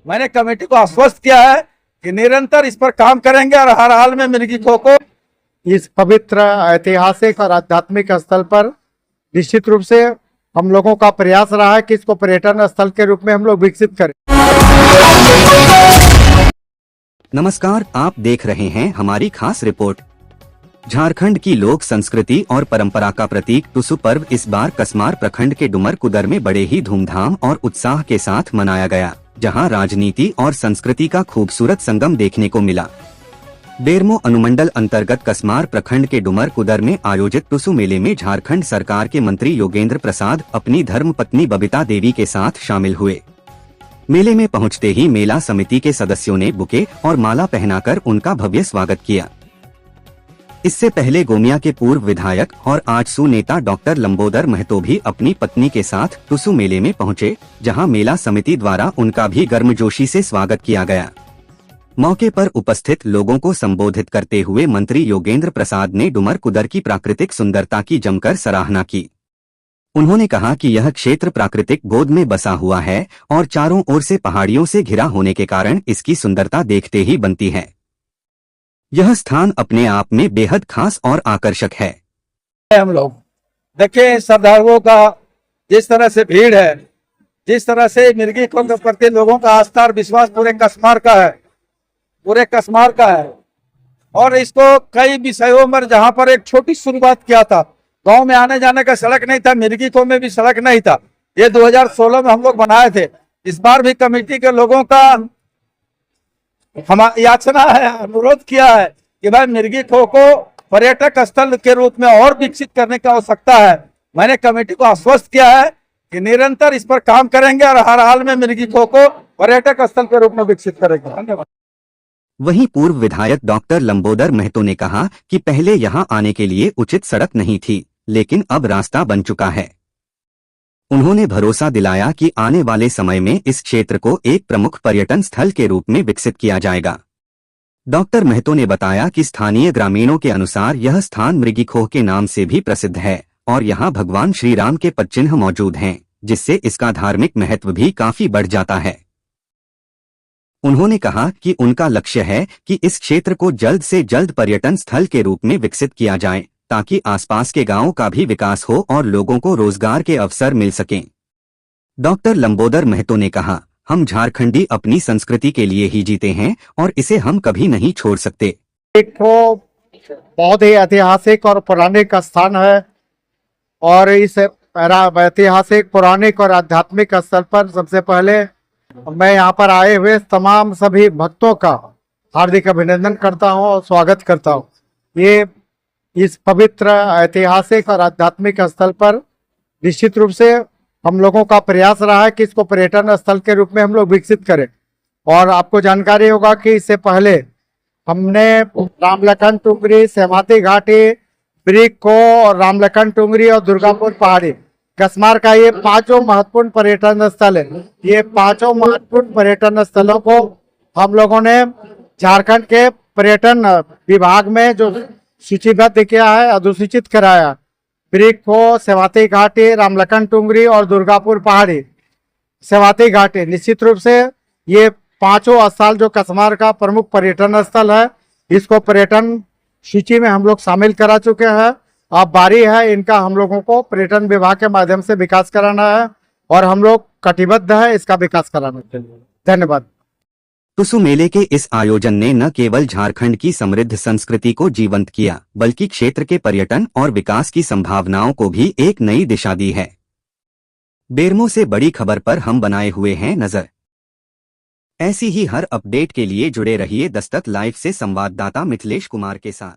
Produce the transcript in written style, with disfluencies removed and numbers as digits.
मैंने कमेटी को आश्वस्त किया है कि निरंतर इस पर काम करेंगे और हर हाल में मिर्गी खो को इस पवित्र ऐतिहासिक और आध्यात्मिक स्थल पर निश्चित रूप से हम लोगों का प्रयास रहा है कि इसको पर्यटन स्थल के रूप में हम लोग विकसित करें। नमस्कार, आप देख रहे हैं हमारी खास रिपोर्ट। झारखंड की लोक संस्कृति और परंपरा का प्रतीक टुसु पर्व इस बार कसमार प्रखंड के डुमर कुदर में बड़े ही धूमधाम और उत्साह के साथ मनाया गया, जहां राजनीति और संस्कृति का खूबसूरत संगम देखने को मिला। बेरमो अनुमंडल अंतर्गत कसमार प्रखंड के डुमर कुदर में आयोजित टुसु मेले में झारखंड सरकार के मंत्री योगेंद्र प्रसाद अपनी धर्मपत्नी बबीता देवी के साथ शामिल हुए। मेले में पहुंचते ही मेला समिति के सदस्यों ने बुके और माला पहनाकर उनका भव्य स्वागत किया। इससे पहले गोमिया के पूर्व विधायक और आजसू नेता डॉक्टर लंबोदर महतो भी अपनी पत्नी के साथ टुसु मेले में पहुंचे, जहां मेला समिति द्वारा उनका भी गर्मजोशी से स्वागत किया गया। मौके पर उपस्थित लोगों को संबोधित करते हुए मंत्री योगेंद्र प्रसाद ने डुमर कुदर की प्राकृतिक सुंदरता की जमकर सराहना की। उन्होंने कहा कि यह क्षेत्र प्राकृतिक गोद में बसा हुआ है और चारों ओर से पहाड़ियों से घिरा होने के कारण इसकी सुंदरता देखते ही बनती है। यह स्थान अपने आप में बेहद खास और आकर्षक है। हम लोग देखिए, श्रद्धालुओं का जिस तरह से भीड़ है, जिस तरह से मिर्गी खो के प्रति लोगों का आस्था और विश्वास पूरे कसमार का है। और इसको कई विषयों में, जहां पर एक छोटी शुरुआत किया था, गांव में आने जाने का सड़क नहीं था, मिर्गी खो में भी सड़क नहीं था, ये 2016 में हम लोग बनाए थे। इस बार भी कमेटी के लोगों का हम याचना है, अनुरोध किया है कि भाई मिर्गी खो को पर्यटक स्थल के रूप में और विकसित करने की आवश्यकता है। मैंने कमेटी को आश्वस्त किया है कि निरंतर इस पर काम करेंगे और हर हाल में मिर्गी खो को पर्यटक स्थल के रूप में विकसित करेंगे। धन्यवाद। वहीं पूर्व विधायक डॉक्टर लंबोदर महतो ने कहा कि पहले यहां आने के लिए उचित सड़क नहीं थी, लेकिन अब रास्ता बन चुका है। उन्होंने भरोसा दिलाया कि आने वाले समय में इस क्षेत्र को एक प्रमुख पर्यटन स्थल के रूप में विकसित किया जाएगा। डॉक्टर महतो ने बताया कि स्थानीय ग्रामीणों के अनुसार यह स्थान मृगी खोह के नाम से भी प्रसिद्ध है और यहां भगवान श्री राम के पदचिन्ह मौजूद हैं, जिससे इसका धार्मिक महत्व भी काफी बढ़ जाता है। उन्होंने कहा कि उनका लक्ष्य है कि इस क्षेत्र को जल्द से जल्द पर्यटन स्थल के रूप में विकसित किया जाए, ताकि आसपास के गांवों का भी विकास हो और लोगों को रोजगार के अवसर मिल सकें। डॉक्टर लंबोदर महतो ने कहा, हम झारखंडी अपनी संस्कृति के लिए ही जीते हैं और इसे हम कभी नहीं छोड़ सकते। एक बहुत ही ऐतिहासिक और पौराणिक स्थान है और इस ऐतिहासिक, पौराणिक और आध्यात्मिक स्थल पर सबसे पहले मैं यहाँ पर आए हुए तमाम सभी भक्तों का हार्दिक अभिनंदन करता हूँ और स्वागत करता हूँ। ये इस पवित्र ऐतिहासिक और आध्यात्मिक स्थल पर निश्चित रूप से हम लोगों का प्रयास रहा है कि इसको पर्यटन स्थल के रूप में हम लोग विकसित करें। और आपको जानकारी होगा कि इससे पहले हमने रामलखन टुंगरी, सेमाती घाटी, ब्रिक को और रामलखन टुंगरी और दुर्गापुर पहाड़ी, कसमार का ये पांचों महत्वपूर्ण पर्यटन स्थल है। ये पांचों महत्वपूर्ण पर्यटन स्थलों को हम लोगों ने झारखंड के पर्यटन विभाग में जो सूचीबद्ध किया है, अधिसूचित कराया। ब्रिक को, सेवाती घाटी, रामलखन टुंगरी और दुर्गापुर पहाड़ी, सेवाती घाटी, निश्चित रूप से ये पांचों स्थल जो कसमार का प्रमुख पर्यटन स्थल है, इसको पर्यटन सूची में हम लोग शामिल करा चुके हैं। अब बारी है इनका हम लोगों को पर्यटन विभाग के माध्यम से विकास कराना है और हम लोग कटिबद्ध है इसका विकास कराने के लिए। धन्यवाद। टुसु मेले के इस आयोजन ने न केवल झारखंड की समृद्ध संस्कृति को जीवंत किया, बल्कि क्षेत्र के पर्यटन और विकास की संभावनाओं को भी एक नई दिशा दी है। बेरमो से बड़ी खबर पर हम बनाए हुए हैं नजर। ऐसी ही हर अपडेट के लिए जुड़े रहिए दस्तक लाइव से संवाददाता मिथिलेश कुमार के साथ।